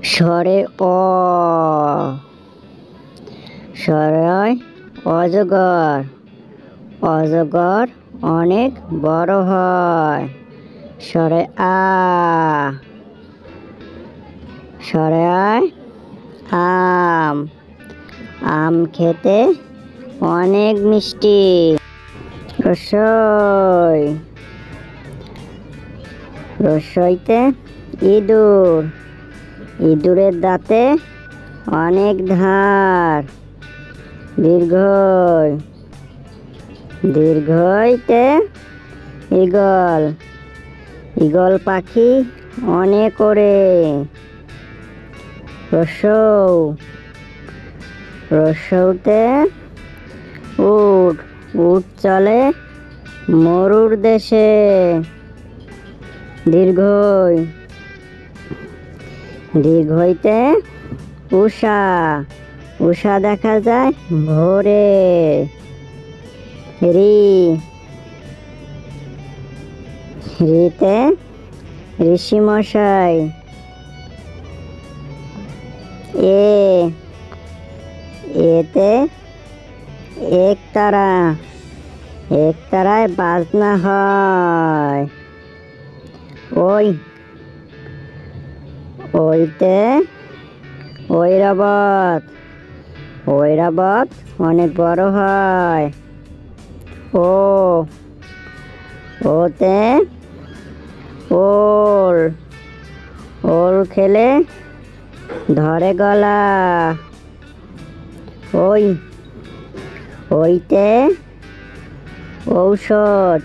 স্বরে অ, স্বরে অজগর। অজগর অনেক বড় হয়। স্বরে আ, স্বরে আম। আম খেতে অনেক মিষ্টি। রসই, রসইতে ইঁদুর। ইঁদুরের দাঁতে অনেক ধার। দীর্ঘই, দীর্ঘইতে ঈগল। ঈগল পাখি অনেক ওড়ে। রসৌ, রসৌতে উট। উট চলে মরুর দেশে। দীর্ঘই, দীর্ঘইতে উষা। উষা দেখা যায় ভোরে। রি, রিতে ঋষি মশাই। এ, এতে একতারা। একতারায় বাজনা হয়। ওই, ওইতে ঐরাবত। ঐরাবত অনেক বড় হয়। ও, ওতে ওল। ওল খেলে ধরে গলা। ওই, ওইতে ঔষধ।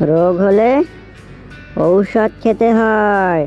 রোগ হলে ঔষধ খেতে হয়।